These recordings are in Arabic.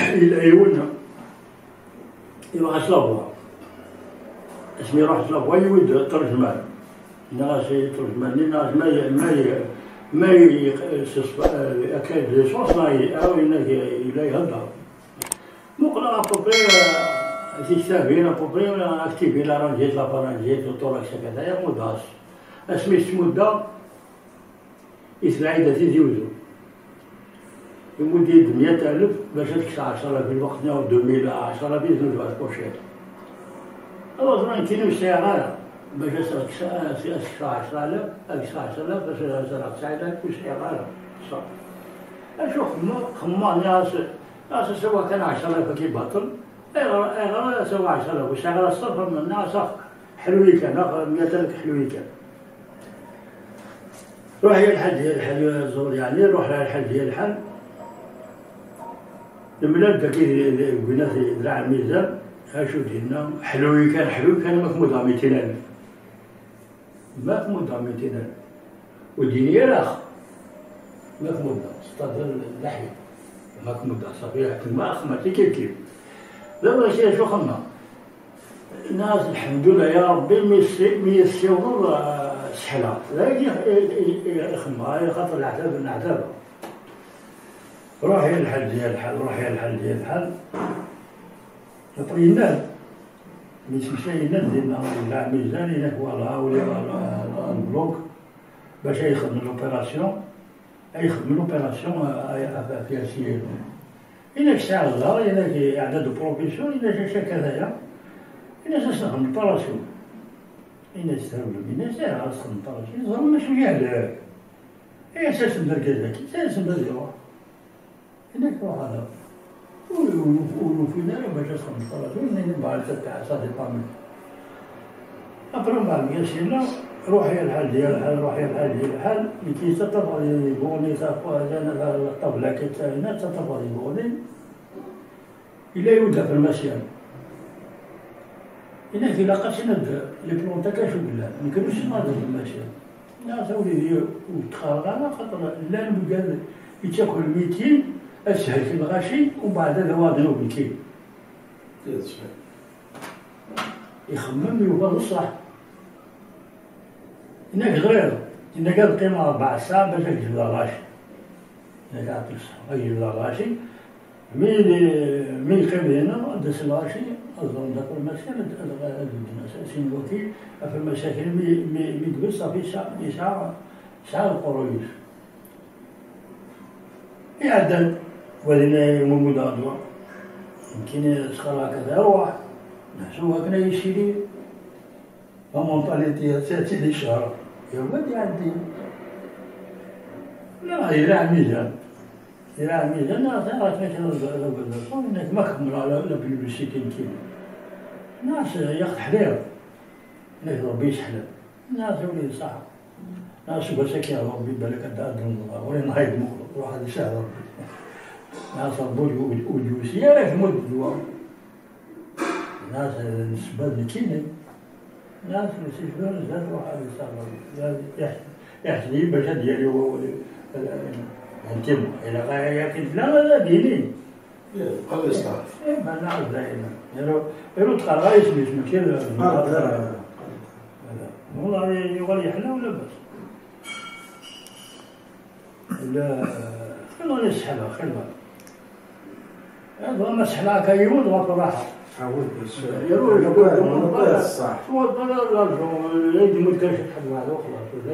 يلعيونا يروح أسلافوا اسمي يروح أسلافوا يود ترجمان ناس يترجماني ناس ما أكاد ليسونس أو إنك إلا يهضر مقرأ أبوبري في كتابين أبوبري أكتيفي لارانجيت لابارانجيت وطوركس كذا مداس اسمي سمودة إسرائيل تيزيوزو يمد 100,000 باش تكسى 10,000 في الوقت ناو 2010 بيزنس باش بوشيت ألوغ ما يمكنوش سيارة باش تكسى 10,000 باش 9,000 وسيارة صافي أشوف خما ناس سوا كان 10,000 كي باطل غير سوا 10,000 وسيارة الصفر من الناس حلوي كان 100,000 حلوي كان روح هي الحل هي الحل زور يعني روح لها الحل هي الحل الملاد كي بنا في ذراع الميزان اشو ديالنا حلوي كان مكمودها 200,000 مكمودها 200,000 ودينيا الاخ مكمودها استاذ اللحية مكمودها صافي ما خمتي كيف دابا شو خمنا الناس الحمد لله يا ربي ميسيروا سحلة لا يجي يخمها خاطر العتاب روحي الحل ديال الحل روحي الحل ديال الحل طرينا مشينا ديالنا ولا ميزان هناك ولا البلوك باش يخدم لوبيراسيون فيها سير هناك ساعة الظهر هناك إعداد بروفيسيون هناك شا كذايا هناك تستخدم الباراسيون هناك تستخدم هناك ساعة تستخدم الباراسيون يظهر ما شوية هذاك هي أساس المركز أساس المركز هناك روح هذا وفينا باش تستخدم الباراسيون بعد تاع صافي طامل أبرم بعد يسيرنا روحي الحل ديال الحل روحي الحل ديال الحل كي تطبق يبغوني أنا الطبلة كي تاعنا تطبق يبغوني إلا يودها في المسيان هناك إلا قاسينا لي بلونتا كاشو بالله ميكانوش ناضي في المسيان الناس وليدي وتخرغنا خاطر لا قال يتاكل 200 أسهل في الغاشي ومن بعد هذا واضنو بالكيل يخمم يوفى الصح هناك غير هناك القيمة 4 ساعات باش يجبد الغاشي هناك عطل الصح يجبد الغاشي مين يقيم هنا داس الغاشي أظن ذاك المسكن سين الوكيل في المساكن مي تقول صافي ساعة القرويش يعدل ولينا يوم المدادوة يمكن صغار هكذا روح نحسو هكذا يشيري فمونطاليتي تأتي لي شهر يا ولدي عندي لا يراعي الميزان يراعي الميزان ناس هناك ما كمل على بلوسيتي كيلو ناس ياخذ حليب هناك ربي يسحلب ناس ولي صح ناس مساكين ربي بالك أدرن الله ولا نهايد مغلق روح هذا سهل ربي ناس ربي وجوسي يا ريت مد الدواء ناس نسبة كيني ناس نسيبون زاد روح هذا سهل يحسن باش ديالي هو انتم إلى غاية ياكل لا ديني قبل الصلاة ما نعرف دائما يرد قرايش مش مكان والله يولي يحلى ولا بس لا خلونا نسحبها خلونا هذا ما سحبها كيموت غير راحة حاول بس يروح صح هو لا يموت كاش يحب هذا وخلاص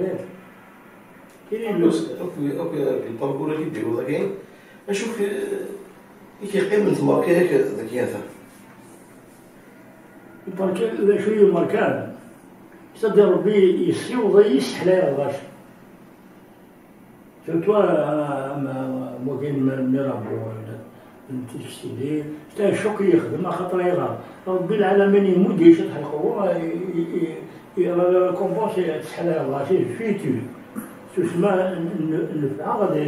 كاين اوكي الطابور اللي يديروا ذاك نشوف كيقيم من الماركه هيك ذكياتها الماركه شويه الماركان صدق ربي يسيو يسحل الغاش سورتو مو كاين ميرابو انت تشتي حتى شوك يخدم خاطر يغار ربي العالمين يمد يشد حلقه يرى كومبونسي تسحل الغاش فيتو تسمى النفعة غادي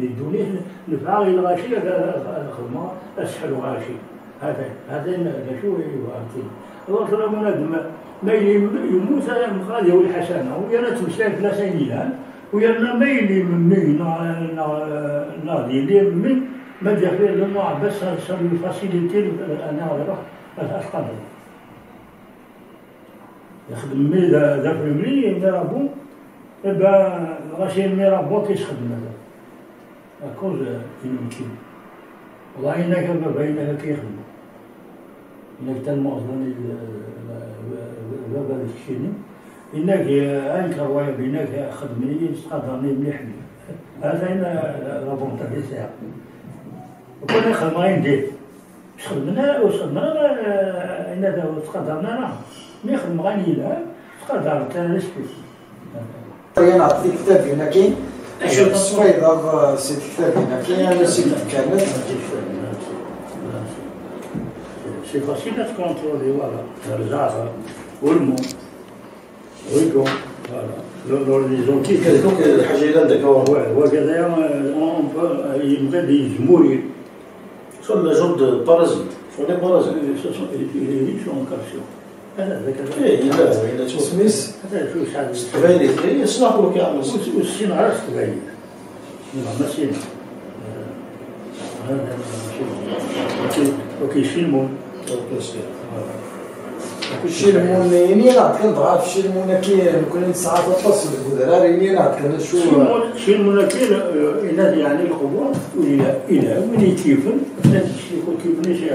يدونيه نفعة غير الغاشي الخدمة أسحل غاشي هذا شو يبغى الله بنادم ما يموت غادي هو الحسنة ويانا تمشي في لاسينيلان ويانا ما يلي مني ناضي اللي من ما جا فيه لو عباس صار يفاسيليتي انا نروح القدر يخدم مي داك الملي ميرابو دابا غاشي ميرابو كيخدم هذا اكوز يمكن والله إنك باينة كيخدمو إنك تالمعظم بابا الشيني إنك أنكر وايا بينك خدمني تقدرني مليح هذا هنا لابونتا دي ساعة وكنا خدمة ندير واش خدمنا إنا تقدرنا مي خدم غني لا تقدر تنسبي أنا أعطيك كتاب هنا كاين شوف الصفيدة سيت كتاب هنا كاين سيت كامل سي فاسيل تكونترولي فوالا الزعتر والمون ويكون فوالا لي زونتي كذلك الحاجه اللي عندك وكذا يبقى دي جمهوري شو جود بارازيت شو لي بارازيت ريشون كالسيوم هذا ذاك لا شو سميس هذا شو شحال استغالي هي صلاح كيعمل والسين عرفت تبين ماشي هذا ماشي وكيفيلمون الشيلمون ينينات كنضغط في الشيلمون كاين كل ساعات اتصل بالدراري ينينات كان شو الشيلمون كاين يعني القوة إلى من يكيفن هذا الشيء كيفني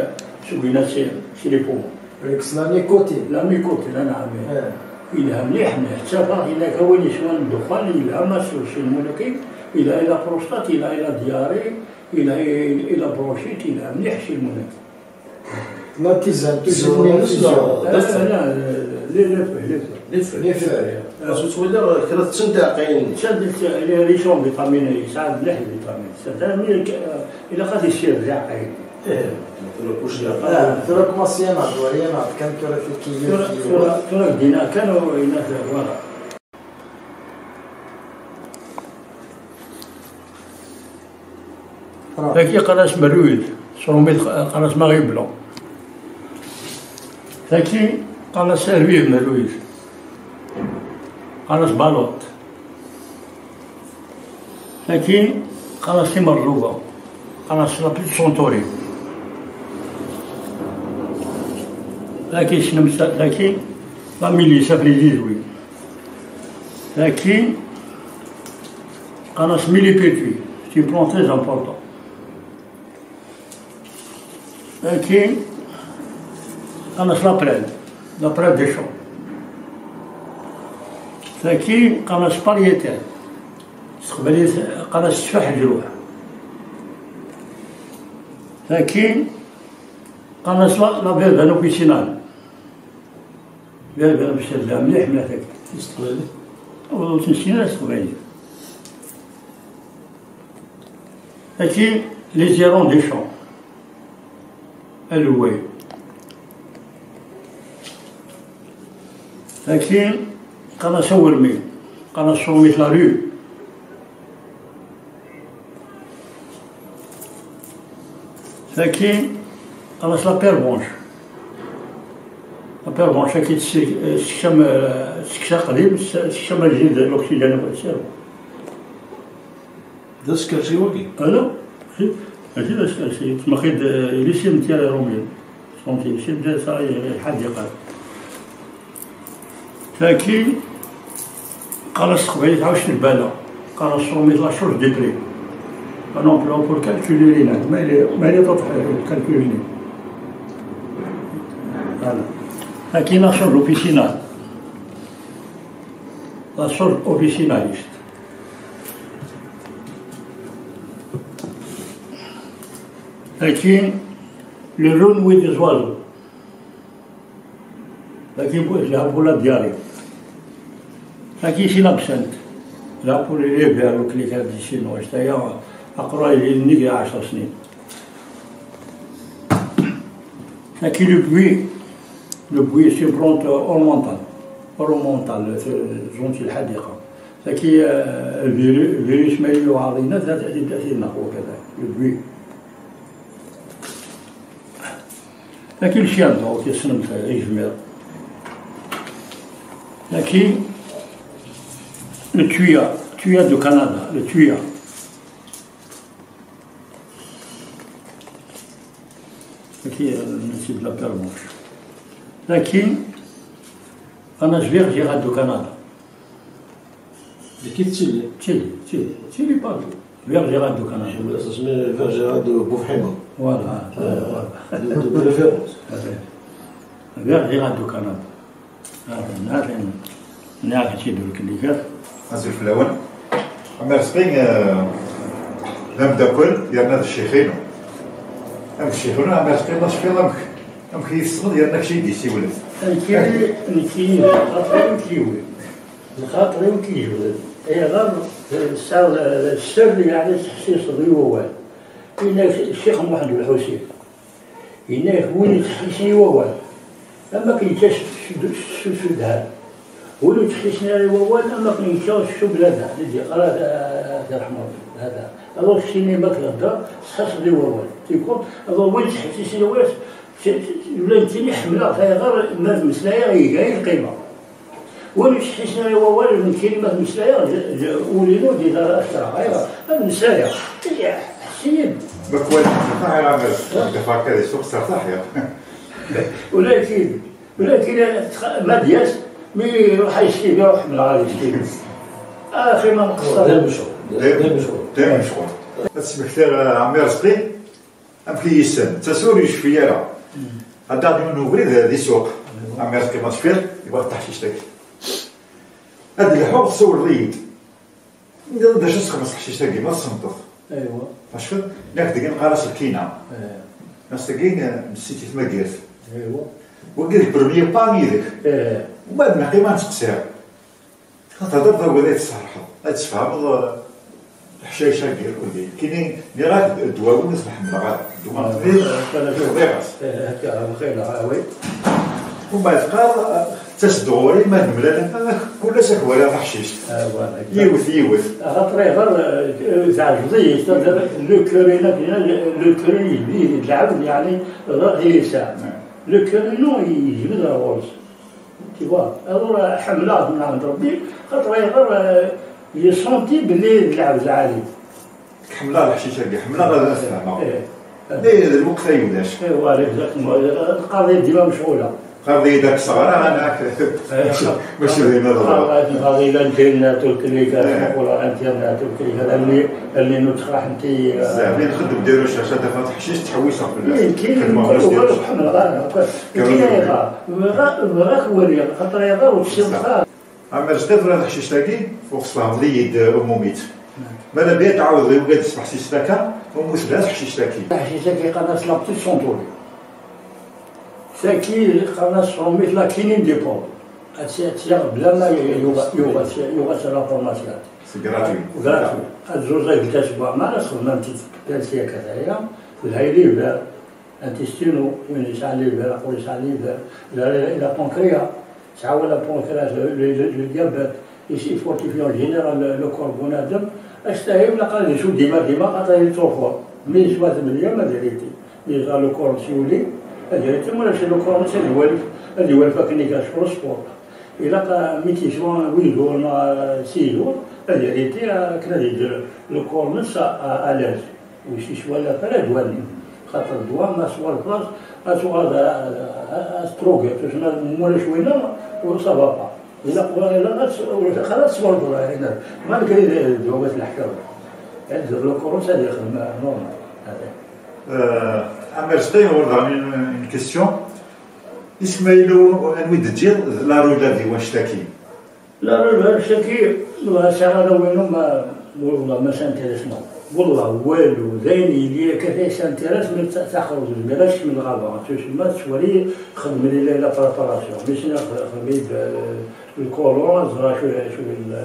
شو بينا شي لي بومون ريكس لا نيكوتين لا نيكوتين أنا عامل إلى مليح حتى إلى كوني شوان الدخان إلى ما الشيلمون كاين إلى بروستات إلى دياري إلى بروشيت إلى مليح الشيلمون لا تيزان تيزان لا ليف اسكو تولى كرا تسنتع قاين شاد ريشون فيتامين يساعد مليح الفيتامين إلا غادي يصير رجع قاين واش تراك ماسيانات وريانات كان ترى في الكيو تراك دينا كانوا يناس فوالا هاكي قناص مرويد صوميت قناص ماغي بلون هاكي قناص سيرفيف مرويد قناص بالوط هاكي قناص مرزوقة قناص لابيت سونتوري هاكي شنمس هاكي لا ميليسا في ليزوي هاكي قناص ميليبيتوي سي بلون تري امبورطون هاكي قناص لابراد دي شون هاكي قناص باليتان استقبالي قناص تفاح الجروح هاكي قناص لابيض بانو بيسينال بيض بشدة مليح مليح هاكي استقبالي وتنسينا استقبالي هاكي لي زيرون دي شون الواي هاكي قناص ورمي قناص صوميت لا ريو هاكي قناص لا بيربونش هاكي تسكشم قديم تسكشم الجلد الأكسجين في السيرو دا سكرتي وكي لا ماشي باش كلشي تما خيد ليسيم ديال روميل فهمتي ليسيم ديال صاي الحديقة هاكي قناص قبيل تعاوش البالة قناص صوميت لا شورج دي بري نون بلون بور كالكولي لينا مالي تطح كالكولي فوالا هاكي لا شورج اوفيسينال لا شورج اوفيسيناليست هاكي لو رونوي دي زوالو هاكي لابولا ديالي هاكي سي لابسنت لابول اللي بها الكليكات دي الشينوا حتايا اقرا لي 10 سنين هاكي لو بوي سي بلونت اورمونتال زونتي الحديقه هاكي الفيروس مالي وعارضينا ذات تاثيرنا هو كذا لو بوي هاكي الشيان دو كيصنم يجمر هاكي le tuya du Canada, le tuya. نسيت لا كرموش. لكن انا جي غادو كندا. كي تشيلي تشيلي بارتو. جي غادو كندا. اسمه جي غادو بوفحيمه. فوالا. دو بريفيرونس. جي غادو كندا. نعرف شي دول كليكات. نزل في الاول. اما رزقين نبدا كل ديالنا الشيخين. الشيخين اما رزقين ماشي في لامك. ممكن يفصل ديالنا شي ديسي ولد. نكيل خاطري وكيوي. خاطري وكيوي. هي غير السر اللي يعني تحسيس ضيوه. هناك الشيخ محمد الحسين. هناك وين تحسيسي هو. اما كيتشاف شو هذا. ولو تحسسنا هو اما كيتشاف شو بلاد اللي قرات رحمه هذا. هذا السينما كذا خاص لي هو. تيكون هذا وين تحسسي هو ولا تيني حمله فيها غير ماء مسلايه غير القيمه. ولو تحسسنا هو من كلمه مسلايه ولينو ديال الاشرا غير مسلايه. حسين. بكوين صحيح عامل دفع كذا سوق صحيح. ولكن ما دياس مي يروح يشتي يروح من غادي يشتي اخي ما مقصر دايما مشغول اسمح كثير عمي رزقي امكي يسن تسوري شفيا هذا ديما نوبريد هذه سوق عمي رزقي ما شفير يبغى تحشيش داك هذا الحوض صور الريد باش نسخن حشيش داك ما تصنطف ايوا اش فين ناك ديك نقراص الكينه ناس تاكين نسيتي ثما كيرف ايوا وقال البرميه باني ذاك ومن بعد ما قيمه تقصير كتهضر ولا تصحح تفهم الحشايشه ديال ولدي كاينين راك الدواء ونسمح من غير الدواء هكا بخير عاوي ومن بعد قال تسدغوري ما نملا كل شيء ولا حشيش يوث خاطري غير تاع الجزية لو كورينا لو كوري يلعب يعني غير ساعه لو كورينو يجبد الغرس tu vois alors حملات من عند ربي خاطر غير يسونتي بلي يلعب زعالي حمله الحشيشه ديال حمله غادي نفهمها ليه الوقت يوداش ايوا القضيه ديما مشغوله قضيه داك الصغار انا ماشي هنا قضيه الانترنت والكليكات ولا الانترنت والكليكات اللي نتخرح انت بزاف اللي نخدم ديروا شاشه دابا تحشيش تحويصها في الخدمه كاين حمله كاين غير وريه خاطر يضرب الشيء اما جدت ولا تحشيش تاكي وخصها مليد اموميت ماذا بيا تعاود غير وقاد تسمح سيستاكا ومسلها تحشيش تاكي تحشيش تاكي قناص لا بتيت سونطوري ساكي قناص مثل لا كينين دي بور تيغ بلا ما يوغا لا فورماسيون سي غراتوي غراتوي هاد زوج قلت اسبوع ما خدمه تالسيه كذايا في الهايلي ولا انتستينو وين يسعى لي ولا قول يسعى لي لا بونكريا تعاون لا بونكرياس لو ديابيت يسي فورتيفيون جينيرال لو كور بنادم اشتهي ولا قال لي شو ديما عطاني توفوا مي سوا 8 ما دريتي مي لو كور سيولي دريتي ولا شي لو كور ماشي اللي والف كني كنشوف السبور الا ميتي جوان 8 جور ولا 6 جور دريتي كنا ندير لو كور نص الاج وشي شويه فلا دواني خاطر الدواء ما سوا البلاص اسوا استروغي تسمى مولا شويه وصافا با الا خلاص سوا الدواء هنا ما كاين دوات الحكايه يعني لو كوروس هذه خدمه نورمال هذا اما رزقي هو اون كيسيون اسمايلو انويد ديال لا رولا دي واش تاكي لا رولا شاكي ساعه وينو ما والله ما سانتيريسمون والله والو زيني اللي كثير سانتيريس من تخرج بلاش من الغابه تسمى تشوري خدم لي لا بريباراسيون ماشي خدمي الكولون زرا شويه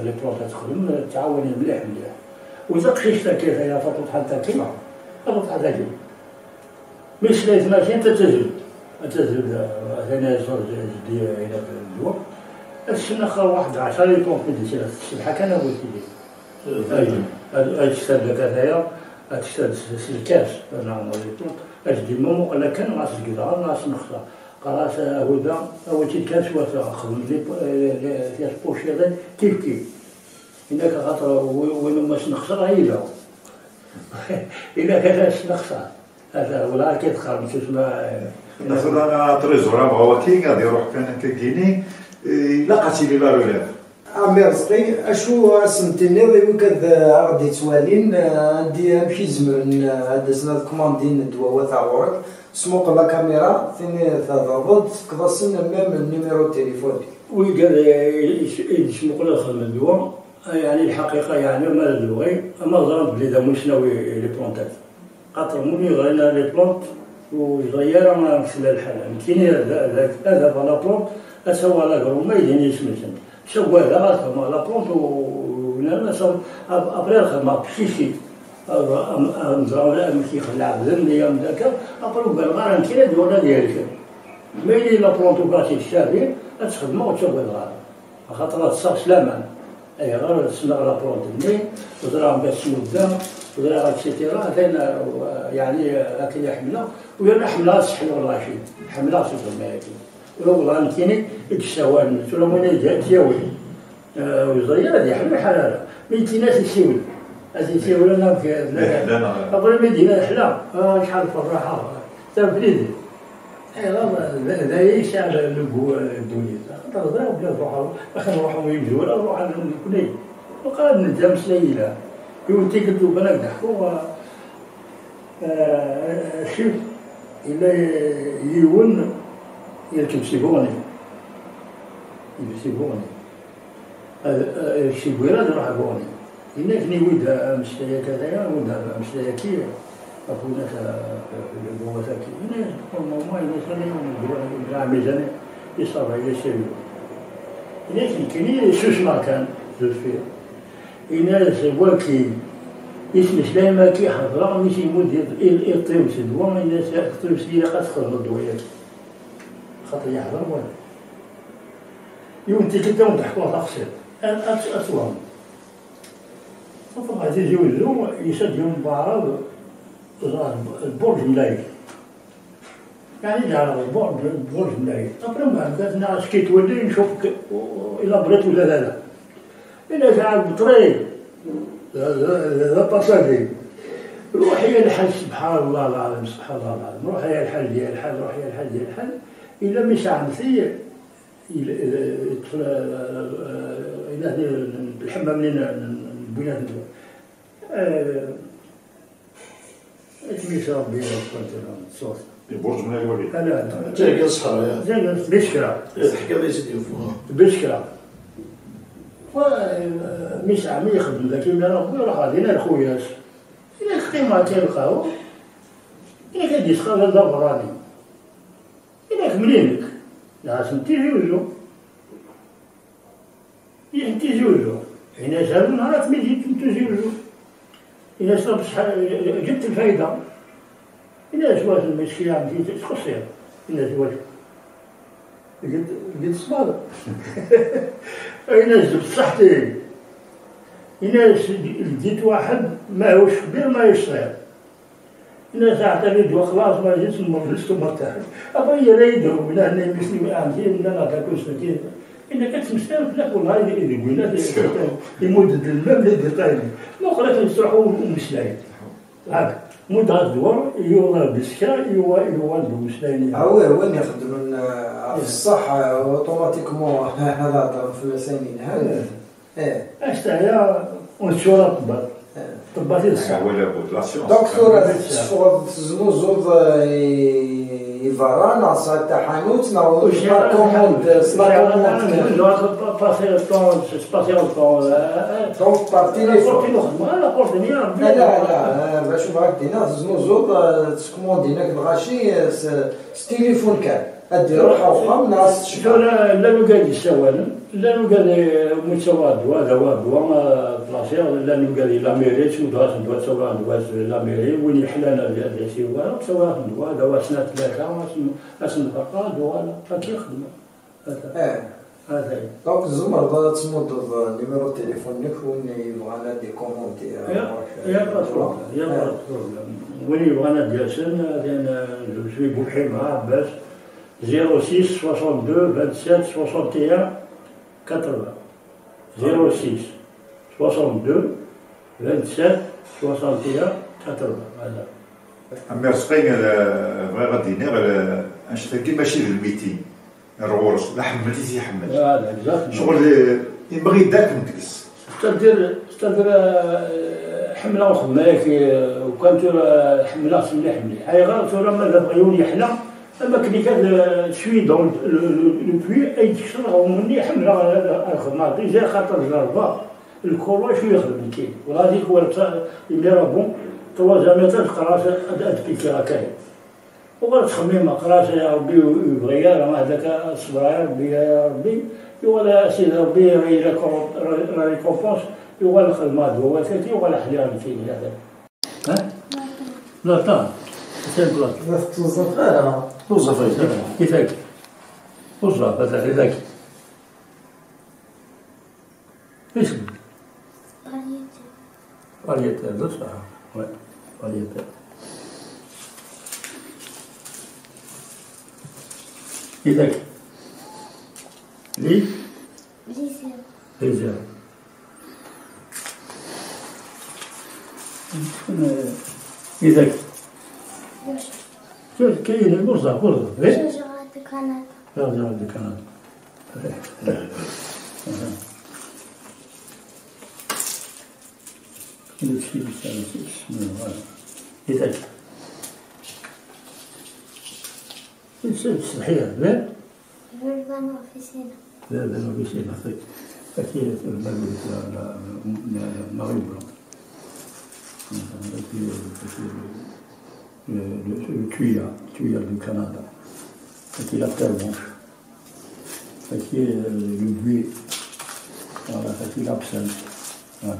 لي بلونطات تخدم تعاوني مليح وإذا قشيشتا كيف هي فطوط حتى كيف فطوط حتى كيف مش ليت ماشي انت تزل هنا زوج جدي هنا في الجوع السنة خا واحد 10 لي بونك ديال السبحة كان هو كيدير اي تشتد لك هذايا تشتد الكاس انا لي بونك اش ديما انا كان ناقص كذا ناقص نخطا قراص هدى هو تيكاس وخدم لي بوشيرين كيف هناك خاطر وين ما نخسر هي لا إلا كان نخسر هذا هو لا كيتخرب تسمى. مثلا انا تريزور بغاوكي غادي يروح كان كيني لقاتي لي لا روليف. عمي رزقي اشو سنتيني وكذ غادي توالين عندي نمشي زمرن دزنا الكوماندين الدواء تاع غورك سموق لا كاميرا ثاني تضبط كضسن ميم النيميرو تليفون. وي قال يسموق له خدمة الدواء يعني الحقيقة يعني ما الدواء أما ضرب بلي دا مش ناوي لي بلونتات خاطر مولي غيرنا لي بلونت ويغيرها ما مثل الحال كاين هذا لا بلونت اسوا لا كرو ما يديني سميتهم سوا هذا غاتهم لا بلونت ولا سوا ابري الخدمه بشيشي نزرعوا كيخلع بذن ليام ذاك ابري قال غير كاين الدوله ديالك ما يدي لا بلونت وكاسي الشافي تخدموا وتسوي الغار خاطر تصاص لامان اي غير تسمع لا بلونت منين وزراهم باش قدام ولا اكسيتيرا كاين يعني هكا حمله ولا حمله صحي والله شي حمله صحي ما والله كاين السوان ولا من تياوي وزير هذه حمله حلاله ما يمكنناش يسيول هذه يسيول انا لا قبل المدينه حلا شحال في الراحه تا بليدي اي لا يشع الدنيا خاطر ضرب بلا نروحوا اخي نروحوا يمشوا ولا نروحوا كلي وقال نتجمس ليله يوتي قلت له بنات ضحكوا شوف إلا يون يكسبوني الشبيرة راح بوني إلا كني ودها مشتايا كذا ودها مشتايا كي أخونا في البوتاكي إلا تقول ماما إلا سنة ميزانية يصابها يسوي إلا كني شوش ما كان زوج فيه إلا زواكي يسمش لا ما كيحضر مش يمد يطيب سدوا الناس يطيب سدوا قتخرج الدويات خاطر يحضر ولا يوم تيجي ضحكوا على قصير أطول فقط غادي يجوزوا يسدوا بعض البرج ملايك يعني جعل البرج ملايك أبرا ما كانت الناس كي تولي نشوف إلا بغيت ولا لا إلا جعل بطريق لا باساجي روحي الحل سبحان الله العظيم سبحان الله العظيم روحي الحل ديال الحل روحي الحل ديال الحل إلا مش عمثي يدخل إلى الحمام من البنات ايش ربي الصوت البرج من الولي لا تلقى الصحراء زين بشكرا الحكايه اللي سيدي بشكرا ومش عم يخدم لكن ربي راه غادي خوياش إلا القيمة تلقاو إلا كدي تخرج الدبراني إلا كملينك لازم تيجوزو تيجوزو هنا سالو نهارات من جيت تيجوزو إلا صرت شحال جبت الفايدة إلا زواج المشكلة عندي تخسر إلا زواج لقيت الصباغ إلا جبت صحتي إلا لقيت واحد ماهوش كبير ماهوش صغير إلا عطاني دوا خلاص ما جيتش جلست مرتاح أبغي لا يدعو لا أنا مثلي عندي لا نعطيكم سنتين إلا كتمستان فلاك والله يقول يمدد الماء بلا دقايق ما خلاك نستروحوا ومسلاين هاك مد هاد الدوار يوا بالسكر يوا المسلاين هو اللي يخدم في الصح اوتوماتيكمون هذا في السنين هذا اشتا ونشورا طبات الصح ولا بوبلاسيون دكتور زوز يفاران على التحانوت نعود كوموند لا باش بعدينا زوز تكوموندينا كدغاشي تليفون كان ادير روحها وخا الناس شوف لا لو قال يسوالم لا لو قال متسوى دوا بلاصير لا لو قال لا ميري شو دوا تسوى دوا لا ميري وين يحلانا ديال سيوا تسوى دوا سنه ثلاثه اسم بقى دوا هاكي يخدم هذا دونك الزمر تمد نيميرو تليفونك وين يبغانا دي كومونتير يا وين يبغانا ديالسن لان جو سوي بوحي مع عباس 06 62 27 61 80 06 62 27 61 80 هذا عمي رزقي بغا غادي غير نشتكي ماشي للميتين الرورس لا حملتي تيحمل شغل يبغي يداك نتكس ستدير حمله وخماك وكانت حمله سملي حملي هاي غير ترى ما بغيون يحلى اما كلي كان شوي دون لو بوي اي تكسر مني حمله الخدمه ديجا خاطر الجربه الكورة شويه يخدم كاين وهذيك هو اللي راه بون توا زعما قراص ادبيكي راه كاين وغير تخميمه قراص يا ربي يبغيها راه هذاك الصبر يا ربي يا ربي ولا سيدي ربي راه ريكومبونس ولا الخدمه هو ثلاثي ولا حليان فيه هذا ها لا طا سير بلاص لا توظف انا توظف كيفاك توظف هذا ذاك اسم variété de ça ouais variété كيفاك لي ليزير كيفاك شوف كاين برزة شجرة كندا شجرة كندا كل شيء بالسلامة كيفاك صحيح لا فيربان أوفيسينا لا ما في شيء نعطيك أكيد المغرب le tuyau du Canada, qui est la terre blanche, qui est le buis, voilà, qui est l'absinthe. Voilà.